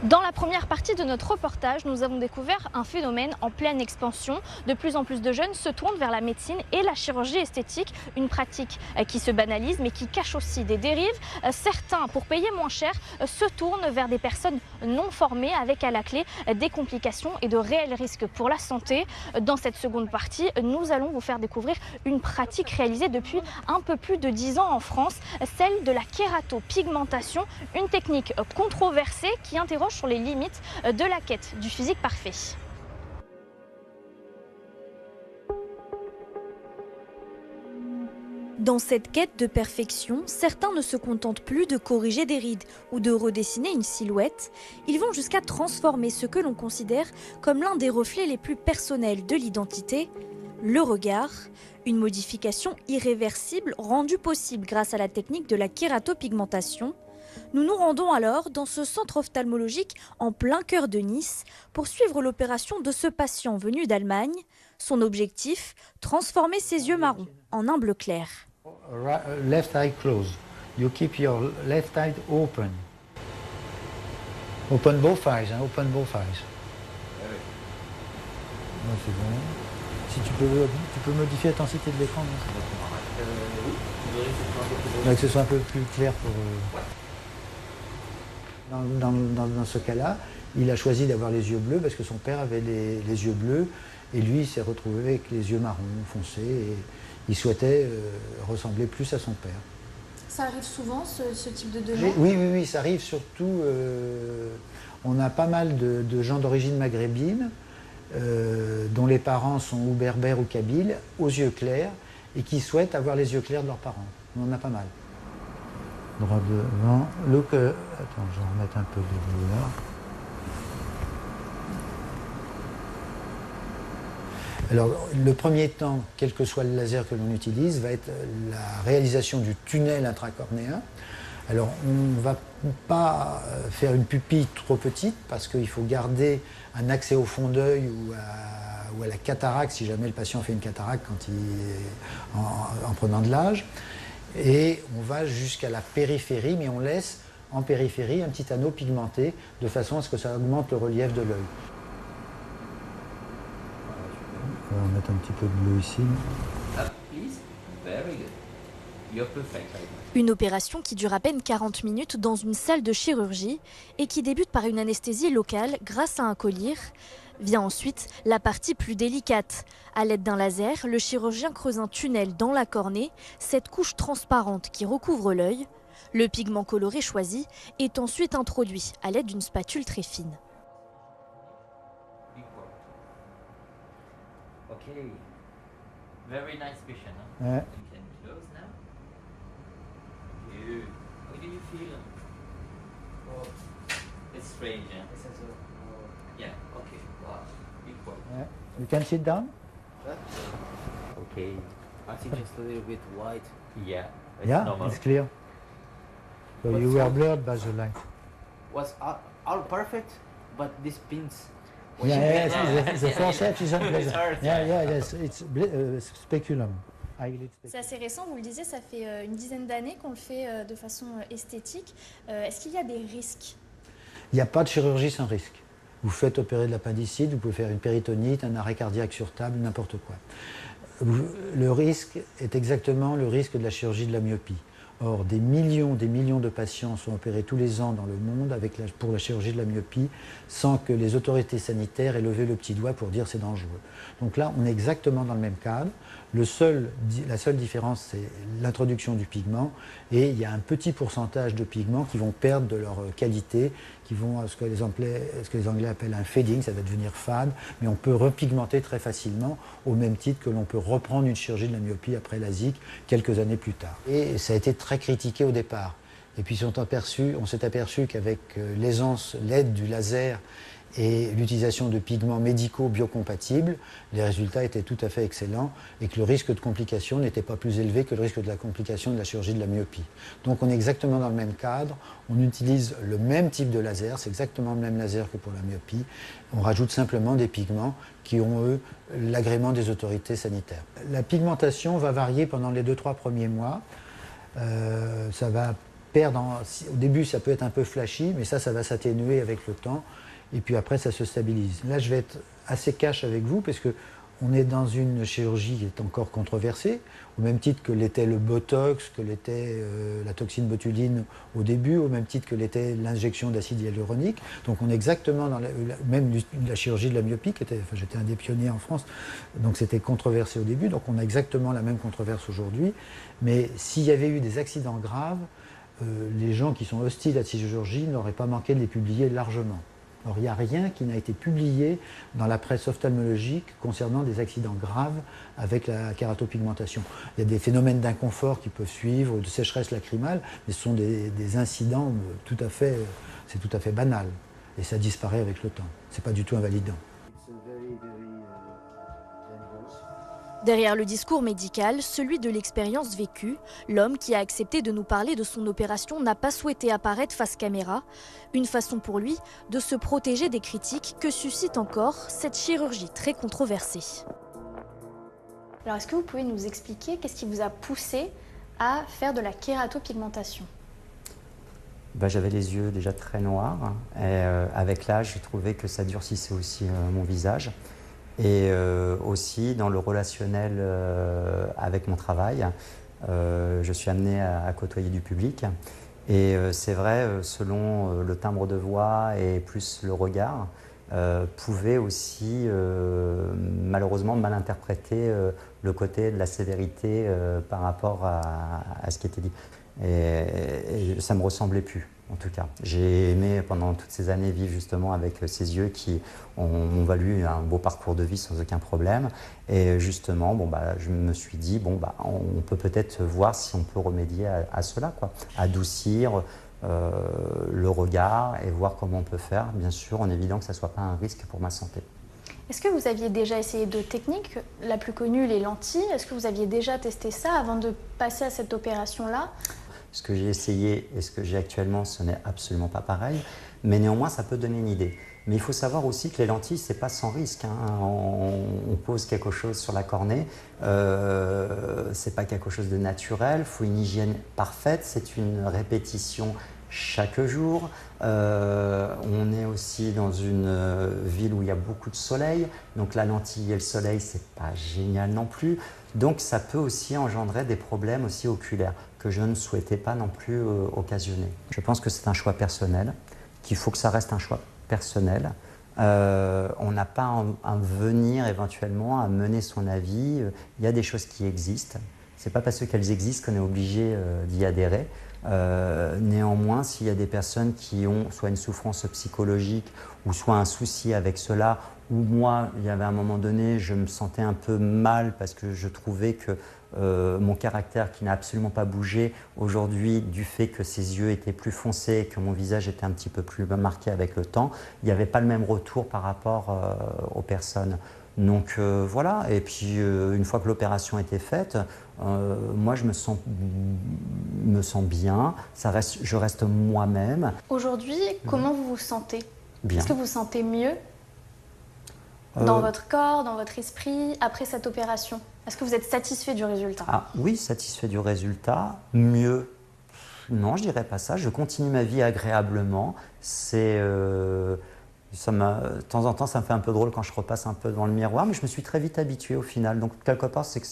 Dans la première partie de notre reportage, nous avons découvert un phénomène en pleine expansion. De plus en plus de jeunes se tournent vers la médecine et la chirurgie esthétique, une pratique qui se banalise mais qui cache aussi des dérives. Certains, pour payer moins cher, se tournent vers des personnes non formées avec à la clé des complications et de réels risques pour la santé. Dans cette seconde partie, nous allons vous faire découvrir une pratique réalisée depuis un peu plus de 10 ans en France, celle de la kératopigmentation, une technique controversée qui interroge sur les limites de la quête du physique parfait. Dans cette quête de perfection, certains ne se contentent plus de corriger des rides ou de redessiner une silhouette. Ils vont jusqu'à transformer ce que l'on considère comme l'un des reflets les plus personnels de l'identité, le regard, une modification irréversible rendue possible grâce à la technique de la kératopigmentation. Nous nous rendons alors dans ce centre ophtalmologique en plein cœur de Nice pour suivre l'opération de ce patient venu d'Allemagne. Son objectif, transformer ses yeux marrons en un bleu clair. Left eye closed. You keep your left eye open. Open both eyes, hein, open both eyes. Non, c'est bon. Si tu peux modifier l'intensité de l'écran, oui. Que ce soit un peu plus clair pour... Dans ce cas-là, il a choisi d'avoir les yeux bleus parce que son père avait les yeux bleus et lui il s'est retrouvé avec les yeux marrons foncés et il souhaitait ressembler plus à son père. Ça arrive souvent ce type de demande? Oui, ça arrive surtout. On a pas mal de gens d'origine maghrébine dont les parents sont ou berbères ou kabyles, aux yeux clairs et qui souhaitent avoir les yeux clairs de leurs parents. On en a pas mal. Droit devant, look, attends, je vais remettre un peu de bleu là. Alors, le premier temps, quel que soit le laser que l'on utilise, va être la réalisation du tunnel intracornéen. Alors, on ne va pas faire une pupille trop petite parce qu'il faut garder un accès au fond d'œil ou à la cataracte si jamais le patient fait une cataracte en prenant de l'âge. Et on va jusqu'à la périphérie, mais on laisse en périphérie un petit anneau pigmenté de façon à ce que ça augmente le relief de l'œil. On va mettre un petit peu de bleu ici. Une opération qui dure à peine 40 minutes dans une salle de chirurgie et qui débute par une anesthésie locale grâce à un collyre. Vient ensuite la partie plus délicate. À l'aide d'un laser, le chirurgien creuse un tunnel dans la cornée, cette couche transparente qui recouvre l'œil. Le pigment coloré choisi est ensuite introduit à l'aide d'une spatule très fine. Okay. Very nice vision. Huh? Ouais. You can close now. Good. How do you feel? Oh, it's strange. Huh? Yeah. Okay. Wow. Big one. Ouais. You can sit down. Okay. I think just a little bit white. Yeah. It's Yeah, normal. it's clear. So you were blurred by the light. Was all perfect, but these pins. Yes, the yeah, forceps is unpleasant. hurts, Yeah, yeah. yes, it's speculum. Eyelid C'est speculum. assez récent, vous le disiez, ça fait une dizaine d'années qu'on le fait de façon esthétique. Est-ce qu'il y a des risques? Il n'y a pas de chirurgie sans risque. Vous faites opérer de l'appendicite, vous pouvez faire une péritonite, un arrêt cardiaque sur table, n'importe quoi. Le risque est exactement le risque de la chirurgie de la myopie. Or, des millions de patients sont opérés tous les ans dans le monde pour la chirurgie de la myopie sans que les autorités sanitaires aient levé le petit doigt pour dire c'est dangereux. Donc là, on est exactement dans le même cadre. La seule différence, c'est l'introduction du pigment et il y a un petit pourcentage de pigments qui vont perdre de leur qualité, qui vont à ce que les Anglais appellent un fading, ça va devenir fade, mais on peut repigmenter très facilement au même titre que l'on peut reprendre une chirurgie de la myopie après LASIK quelques années plus tard. Et ça a été très critiqué au départ. Et puis on s'est aperçu qu'avec l'aisance, l'aide du laser et l'utilisation de pigments médicaux biocompatibles, les résultats étaient tout à fait excellents et que le risque de complication n'était pas plus élevé que le risque de la complication de la chirurgie de la myopie. Donc on est exactement dans le même cadre, on utilise le même type de laser, c'est exactement le même laser que pour la myopie, on rajoute simplement des pigments qui ont, eux, l'agrément des autorités sanitaires. La pigmentation va varier pendant les 2-3 premiers mois, ça va perd au début, ça peut être un peu flashy, mais ça va s'atténuer avec le temps. Et puis après, ça se stabilise. Là, je vais être assez cash avec vous, parce que on est dans une chirurgie qui est encore controversée, au même titre que l'était le Botox, que l'était la toxine botuline au début, au même titre que l'était l'injection d'acide hyaluronique. Donc on est exactement dans même la chirurgie de la myopie, j'étais un des pionniers en France, donc c'était controversé au début, donc on a exactement la même controverse aujourd'hui. Mais s'il y avait eu des accidents graves, les gens qui sont hostiles à cette chirurgie n'auraient pas manqué de les publier largement. Alors, il n'y a rien qui n'a été publié dans la presse ophtalmologique concernant des accidents graves avec la kératopigmentation. Il y a des phénomènes d'inconfort qui peuvent suivre, de sécheresse lacrymale, mais ce sont des incidents c'est tout à fait banal. Et ça disparaît avec le temps. Ce n'est pas du tout invalidant. Derrière le discours médical, celui de l'expérience vécue, l'homme qui a accepté de nous parler de son opération n'a pas souhaité apparaître face caméra. Une façon pour lui de se protéger des critiques que suscite encore cette chirurgie très controversée. Alors est-ce que vous pouvez nous expliquer qu'est-ce qui vous a poussé à faire de la kératopigmentation? J'avais les yeux déjà très noirs et avec l'âge, j'ai trouvé que ça durcissait aussi mon visage. Et aussi dans le relationnel avec mon travail, je suis amené à côtoyer du public. Et c'est vrai, selon le timbre de voix et plus le regard, pouvait aussi malheureusement mal interpréter le côté de la sévérité par rapport à ce qui était dit. Et ça ne me ressemblait plus, en tout cas. J'ai aimé pendant toutes ces années vivre justement avec ces yeux qui m'ont valu un beau parcours de vie sans aucun problème. Et justement, je me suis dit, on peut peut-être voir si on peut remédier à cela, quoi. Adoucir le regard et voir comment on peut faire, bien sûr, en évitant que ça ne soit pas un risque pour ma santé. Est-ce que vous aviez déjà essayé de techniques? La plus connue, les lentilles. Est-ce que vous aviez déjà testé ça avant de passer à cette opération-là? Ce que j'ai essayé et ce que j'ai actuellement, ce n'est absolument pas pareil. Mais néanmoins, ça peut donner une idée. Mais il faut savoir aussi que les lentilles, ce n'est pas sans risque, hein. On pose quelque chose sur la cornée, ce n'est pas quelque chose de naturel, il faut une hygiène parfaite, c'est une répétition chaque jour. On est aussi dans une ville où il y a beaucoup de soleil, donc la lentille et le soleil, c'est pas génial non plus. Donc ça peut aussi engendrer des problèmes aussi oculaires que je ne souhaitais pas non plus occasionner. Je pense que c'est un choix personnel, qu'il faut que ça reste un choix personnel. On n'a pas à venir éventuellement à mener son avis. Il y a des choses qui existent. C'est pas parce qu'elles existent qu'on est obligé d'y adhérer. Néanmoins, s'il y a des personnes qui ont soit une souffrance psychologique ou soit un souci avec cela, ou moi, il y avait un moment donné, je me sentais un peu mal parce que je trouvais que mon caractère qui n'a absolument pas bougé aujourd'hui du fait que ses yeux étaient plus foncés, que mon visage était un petit peu plus marqué avec le temps, il n'y avait pas le même retour par rapport aux personnes. Donc voilà, et puis une fois que l'opération était faite, moi je me sens bien, je reste moi-même. Aujourd'hui, comment vous vous sentez? Bien. Est-ce que vous vous sentez mieux dans votre corps, dans votre esprit, après cette opération? Est-ce que vous êtes satisfait du résultat? Oui, satisfait du résultat. Mieux, non, je dirais pas ça. Je continue ma vie agréablement. De temps en temps, ça me fait un peu drôle quand je repasse un peu devant le miroir, mais je me suis très vite habitué au final. Donc, quelque part, c'est que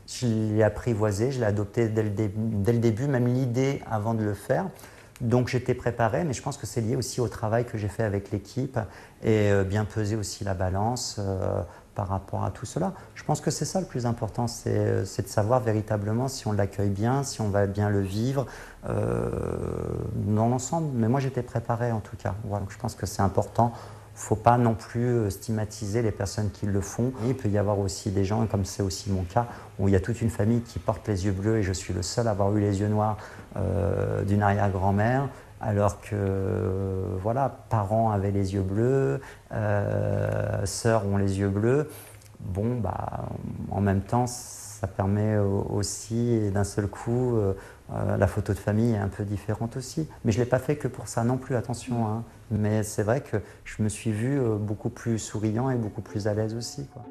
je l'ai apprivoisé, je l'ai adopté dès le début, même l'idée avant de le faire. Donc, j'étais préparé, mais je pense que c'est lié aussi au travail que j'ai fait avec l'équipe et bien peser aussi la balance par rapport à tout cela. Je pense que c'est ça le plus important, c'est de savoir véritablement si on l'accueille bien, si on va bien le vivre dans l'ensemble. Mais moi, j'étais préparé en tout cas. Voilà, donc je pense que c'est important. Il ne faut pas non plus stigmatiser les personnes qui le font. Il peut y avoir aussi des gens, comme c'est aussi mon cas, où il y a toute une famille qui porte les yeux bleus et je suis le seul à avoir eu les yeux noirs d'une arrière-grand-mère, alors que voilà, parents avaient les yeux bleus, sœurs ont les yeux bleus. Bon, en même temps, ça permet aussi, et d'un seul coup, la photo de famille est un peu différente aussi. Mais je ne l'ai pas fait que pour ça non plus, attention, hein. Mais c'est vrai que je me suis vu beaucoup plus souriant et beaucoup plus à l'aise aussi, quoi.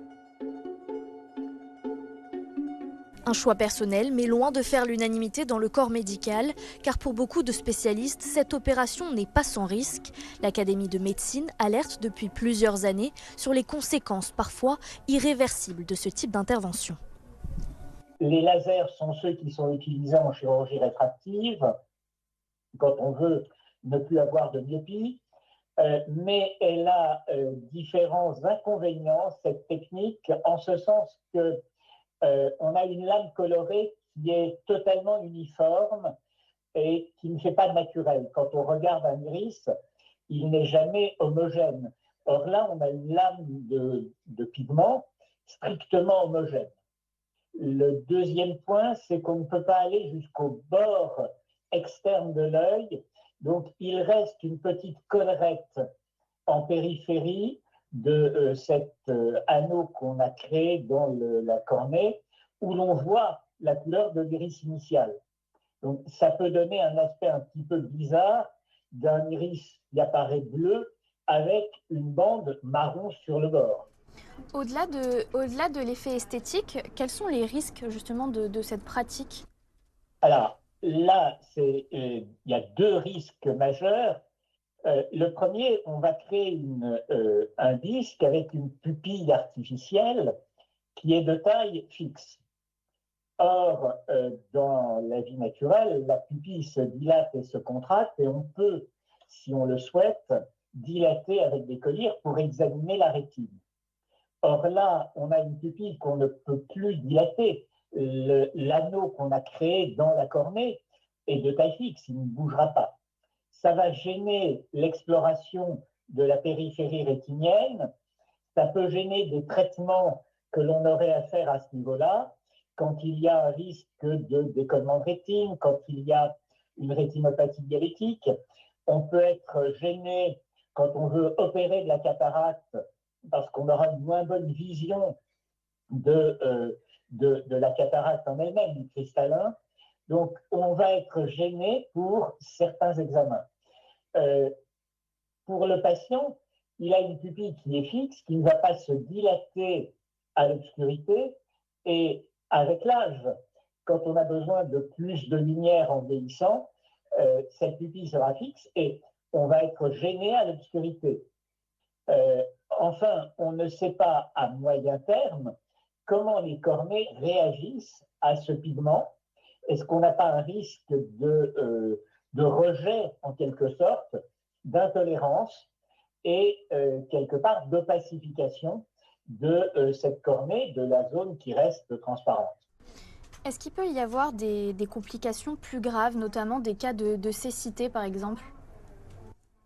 Un choix personnel, mais loin de faire l'unanimité dans le corps médical, car pour beaucoup de spécialistes, cette opération n'est pas sans risque. L'Académie de médecine alerte depuis plusieurs années sur les conséquences parfois irréversibles de ce type d'intervention. Les lasers sont ceux qui sont utilisés en chirurgie réfractive, quand on veut ne plus avoir de myopie, mais elle a différents inconvénients, cette technique, en ce sens que on a une lame colorée qui est totalement uniforme et qui ne fait pas de naturel. Quand on regarde un iris, il n'est jamais homogène. Or là, on a une lame de pigment strictement homogène. Le deuxième point, c'est qu'on ne peut pas aller jusqu'au bord externe de l'œil. Donc, il reste une petite collerette en périphérie de cet anneau qu'on a créé dans la cornée, où l'on voit la couleur de l'iris initial. Donc, ça peut donner un aspect un petit peu bizarre d'un iris qui apparaît bleu avec une bande marron sur le bord. Au-delà de l'effet esthétique, quels sont les risques justement de cette pratique? Alors là, il y a deux risques majeurs. Le premier, on va créer un disque avec une pupille artificielle qui est de taille fixe. Or, dans la vie naturelle, la pupille se dilate et se contracte et on peut, si on le souhaite, dilater avec des collyres pour examiner la rétine. Or là, on a une pupille qu'on ne peut plus dilater. L'anneau qu'on a créé dans la cornée est de taille fixe, il ne bougera pas. Ça va gêner l'exploration de la périphérie rétinienne, ça peut gêner des traitements que l'on aurait à faire à ce niveau-là, quand il y a un risque de décollement de rétine, quand il y a une rétinopathie diabétique. On peut être gêné quand on veut opérer de la cataracte, parce qu'on aura une moins bonne vision de la cataracte en elle-même, du cristallin. Donc, on va être gêné pour certains examens. Pour le patient, il a une pupille qui est fixe, qui ne va pas se dilater à l'obscurité. Et avec l'âge, quand on a besoin de plus de lumière en vieillissant, cette pupille sera fixe et on va être gêné à l'obscurité. Enfin, on ne sait pas à moyen terme comment les cornées réagissent à ce pigment. Est-ce qu'on n'a pas un risque de rejet, en quelque sorte, d'intolérance et quelque part d'opacification de cette cornée, de la zone qui reste transparente? Est-ce qu'il peut y avoir des complications plus graves, notamment des cas de cécité par exemple?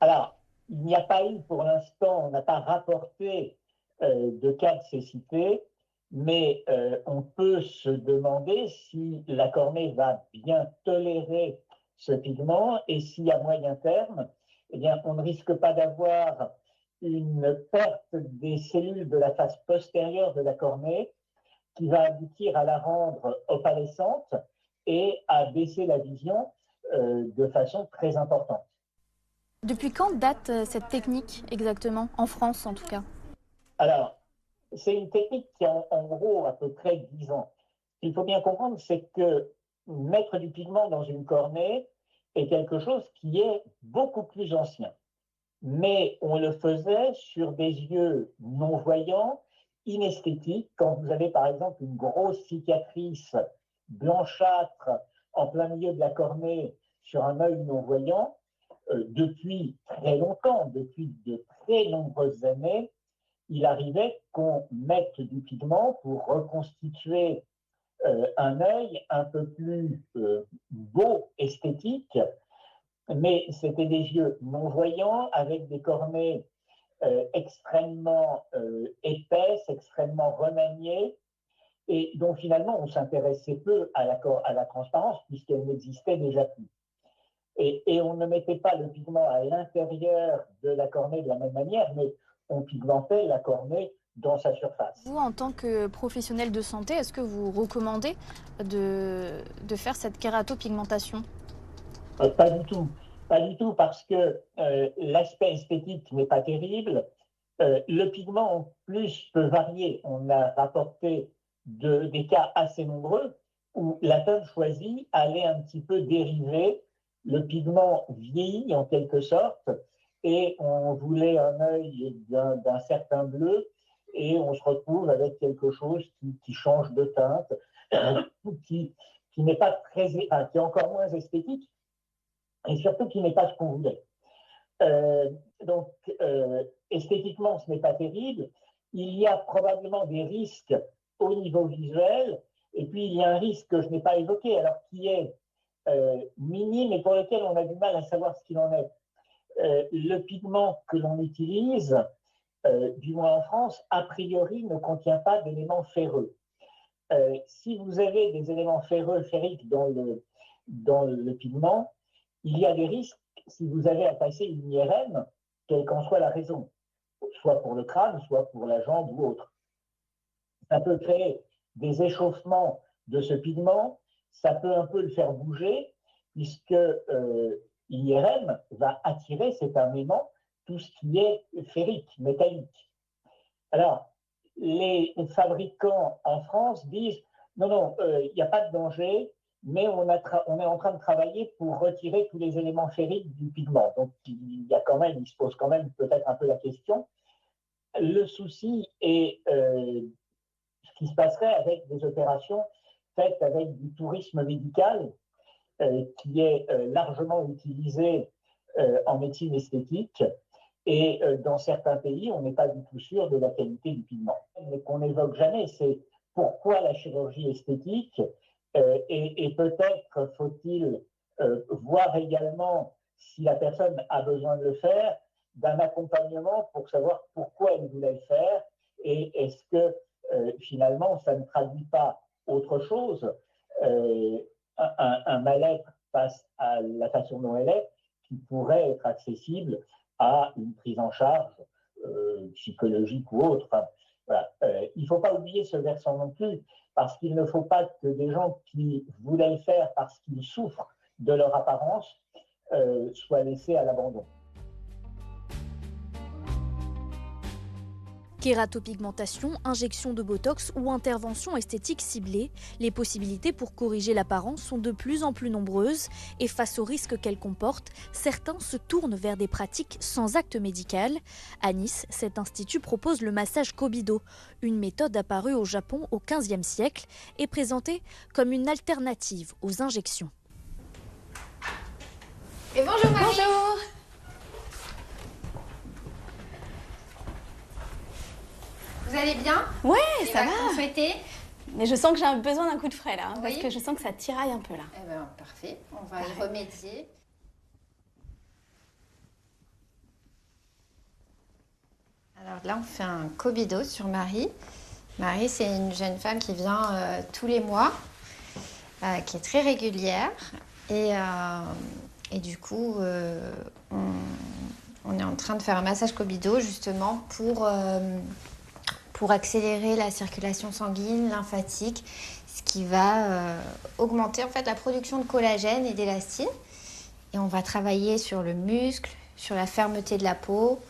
Alors, il n'y a pas eu pour l'instant, on n'a pas rapporté de cas de cécité, mais on peut se demander si la cornée va bien tolérer ce pigment et si à moyen terme, eh bien, on ne risque pas d'avoir une perte des cellules de la face postérieure de la cornée qui va aboutir à la rendre opalescente et à baisser la vision de façon très importante. Depuis quand date cette technique exactement, en France en tout cas? Alors, c'est une technique qui a en gros à peu près 10 ans. Ce qu'il faut bien comprendre, c'est que mettre du pigment dans une cornée est quelque chose qui est beaucoup plus ancien. Mais on le faisait sur des yeux non-voyants, inesthétiques. Quand vous avez par exemple une grosse cicatrice blanchâtre en plein milieu de la cornée sur un œil non-voyant, depuis très longtemps, depuis de très nombreuses années, il arrivait qu'on mette du pigment pour reconstituer un œil un peu plus beau, esthétique, mais c'était des yeux non-voyants avec des cornées extrêmement épaisses, extrêmement remaniées, et dont finalement on s'intéressait peu à la transparence puisqu'elle n'existait déjà plus. Et on ne mettait pas le pigment à l'intérieur de la cornée de la même manière, mais on pigmentait la cornée dans sa surface. Vous, en tant que professionnel de santé, est-ce que vous recommandez de faire cette kératopigmentation? Pas du tout. Pas du tout, parce que l'aspect esthétique n'est pas terrible. Le pigment, en plus, peut varier. On a rapporté des cas assez nombreux où la teinte choisie allait un petit peu dériver, le pigment vieillit en quelque sorte, et on voulait un œil d'un certain bleu, et on se retrouve avec quelque chose qui change de teinte, qui n'est pas très, enfin, qui est encore moins esthétique, et surtout qui n'est pas ce qu'on voulait. Donc, esthétiquement, ce n'est pas terrible. Il y a probablement des risques au niveau visuel, et puis il y a un risque que je n'ai pas évoqué, alors qui est minime et pour lequel on a du mal à savoir ce qu'il en est. Le pigment que l'on utilise, du moins en France, a priori ne contient pas d'éléments ferreux. Si vous avez des éléments ferriques dans le pigment, il y a des risques si vous avez à passer une IRM, quelle qu'en soit la raison, soit pour le crâne, soit pour la jambe ou autre. Ça peut créer des échauffements de ce pigment, ça peut un peu le faire bouger, puisque l'IRM va attirer, c'est un aimant, tout ce qui est ferrique, métallique. Alors, les fabricants en France disent non, il n'y a pas de danger, mais on est en train de travailler pour retirer tous les éléments ferriques du pigment. Donc, il se pose quand même peut-être un peu la question. Le souci est ce qui se passerait avec des opérations faites avec du tourisme médical, qui est largement utilisé en médecine esthétique. Et dans certains pays, on n'est pas du tout sûr de la qualité du pigment. Mais qu'on n'évoque jamais, c'est pourquoi la chirurgie esthétique, et peut-être faut-il voir également, si la personne a besoin de le faire, d'un accompagnement pour savoir pourquoi elle voulait le faire et est-ce que finalement ça ne traduit pas autre chose, un mal-être face à la façon dont elle est, qui pourrait être accessible à une prise en charge psychologique ou autre. Enfin, voilà. Il ne faut pas oublier ce versant non plus, parce qu'il ne faut pas que des gens qui voulaient le faire parce qu'ils souffrent de leur apparence soient laissés à l'abandon. Kératopigmentation, injection de botox ou intervention esthétique ciblée, les possibilités pour corriger l'apparence sont de plus en plus nombreuses et face aux risques qu'elles comportent, certains se tournent vers des pratiques sans acte médical. À Nice, cet institut propose le massage Kobido, une méthode apparue au Japon au XVe siècle et présentée comme une alternative aux injections. Et bonjour Marie. Bonjour. Vous allez bien? Ouais, Les ça va. vacances souhaitées? Mais je sens que j'ai besoin d'un coup de frais là, Oui. parce que je sens que ça tiraille un peu là. Eh bien, parfait. On va y remédier. Alors là, on fait un Kobido sur Marie. Marie, c'est une jeune femme qui vient tous les mois, qui est très régulière. Et du coup, on est en train de faire un massage Kobido justement pour accélérer la circulation sanguine, lymphatique, ce qui va augmenter en fait la production de collagène et d'élastine. Et on va travailler sur le muscle, sur la fermeté de la peau,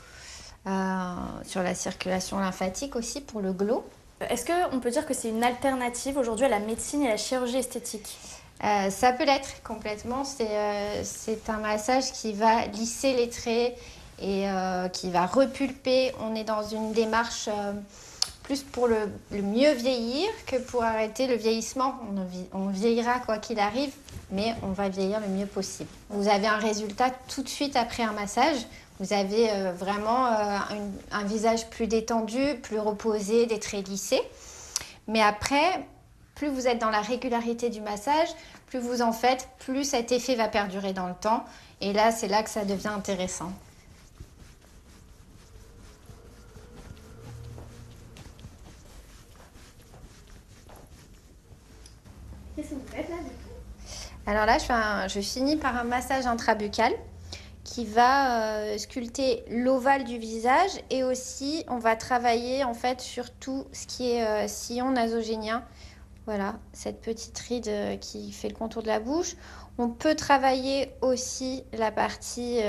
sur la circulation lymphatique aussi pour le glow. Est-ce qu'on peut dire que c'est une alternative aujourd'hui à la médecine et à la chirurgie esthétique? Ça peut l'être complètement. C'est un massage qui va lisser les traits et qui va repulper. On est dans une démarche plus pour le mieux vieillir que pour arrêter le vieillissement. On vieillira quoi qu'il arrive, mais on va vieillir le mieux possible. Vous avez un résultat tout de suite après un massage. Vous avez vraiment un visage plus détendu, plus reposé, des traits lissés. Mais après, plus vous êtes dans la régularité du massage, plus vous en faites, plus cet effet va perdurer dans le temps. Et là, c'est là que ça devient intéressant. Qu'est-ce que vous faites là du coup? Alors là, je finis par un massage intrabuccal qui va sculpter l'ovale du visage et aussi on va travailler en fait sur tout ce qui est sillon nasogénien. Voilà, cette petite ride qui fait le contour de la bouche. On peut travailler aussi la partie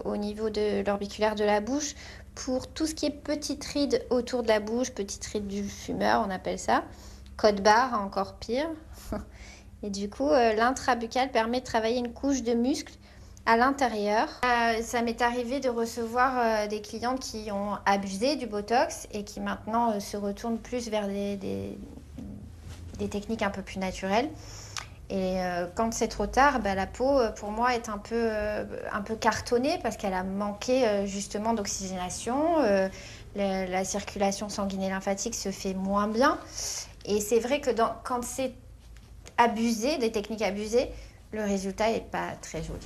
au niveau de l'orbiculaire de la bouche pour tout ce qui est petite ride autour de la bouche, petite ride du fumeur, on appelle ça. Code barre, encore pire. Et du coup, l'intrabuccal permet de travailler une couche de muscles à l'intérieur. Ça m'est arrivé de recevoir des clientes qui ont abusé du Botox et qui maintenant se retournent plus vers des techniques un peu plus naturelles. Et quand c'est trop tard, la peau, pour moi, est un peu cartonnée parce qu'elle a manqué justement d'oxygénation. La circulation sanguine et lymphatique se fait moins bien. Et c'est vrai que quand c'est abusé, des techniques abusées, le résultat n'est pas très joli.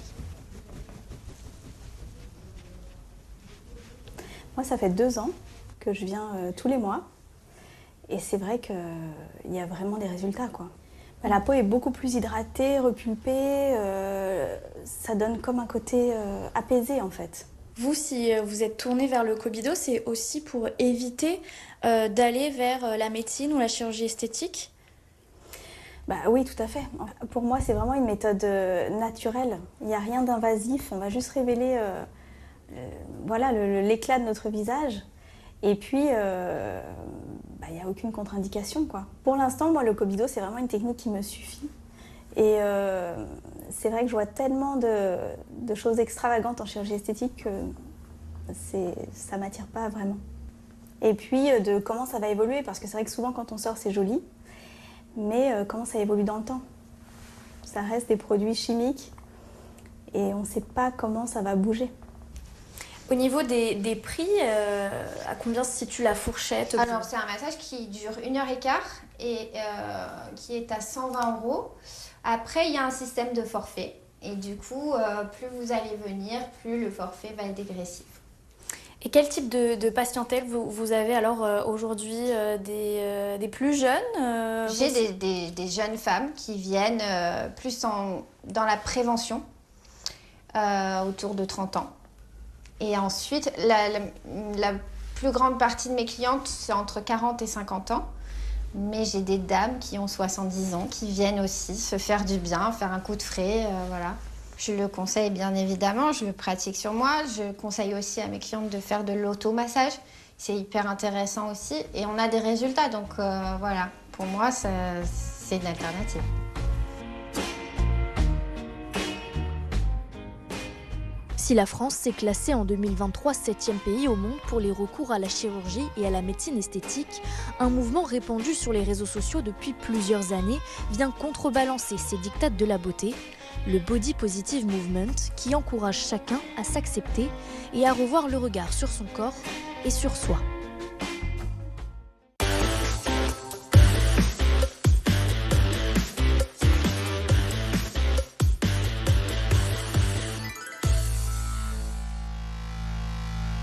Moi, ça fait 2 ans que je viens tous les mois. Et c'est vrai qu'il y a vraiment des résultats, quoi. La peau est beaucoup plus hydratée, repulpée. Ça donne comme un côté apaisé, en fait. Vous, si vous êtes tourné vers le Cobido, c'est aussi pour éviter d'aller vers la médecine ou la chirurgie esthétique? Oui, tout à fait. Pour moi, c'est vraiment une méthode naturelle. Il n'y a rien d'invasif. On va juste révéler l'éclat de notre visage. Et puis, il n'y a aucune contre-indication, quoi. Pour l'instant, moi, le Cobido, c'est vraiment une technique qui me suffit. Et c'est vrai que je vois tellement de choses extravagantes en chirurgie esthétique que ça ne m'attire pas vraiment. Et puis, de comment ça va évoluer, parce que c'est vrai que souvent, quand on sort, c'est joli. Mais comment ça évolue dans le temps? Ça reste des produits chimiques et on ne sait pas comment ça va bouger. Au niveau des prix, à combien se situe la fourchette? Alors, c'est un massage qui dure 1h15 et qui est à 120 €. Après, il y a un système de forfait. Et du coup, plus vous allez venir, plus le forfait va être dégressif. Et quel type de patientèle vous avez alors aujourd'hui? Des plus jeunes? J'ai des jeunes femmes qui viennent plus dans la prévention, autour de 30 ans. Et ensuite, la plus grande partie de mes clientes, c'est entre 40 et 50 ans. Mais j'ai des dames qui ont 70 ans, qui viennent aussi se faire du bien, faire un coup de frais, voilà. Je le conseille bien évidemment, je le pratique sur moi. Je conseille aussi à mes clientes de faire de l'automassage. C'est hyper intéressant aussi. Et on a des résultats, donc voilà. Pour moi, c'est une alternative. Si la France s'est classée en 2023 7e pays au monde pour les recours à la chirurgie et à la médecine esthétique, un mouvement répandu sur les réseaux sociaux depuis plusieurs années vient contrebalancer ces diktats de la beauté, le Body Positive Movement qui encourage chacun à s'accepter et à revoir le regard sur son corps et sur soi.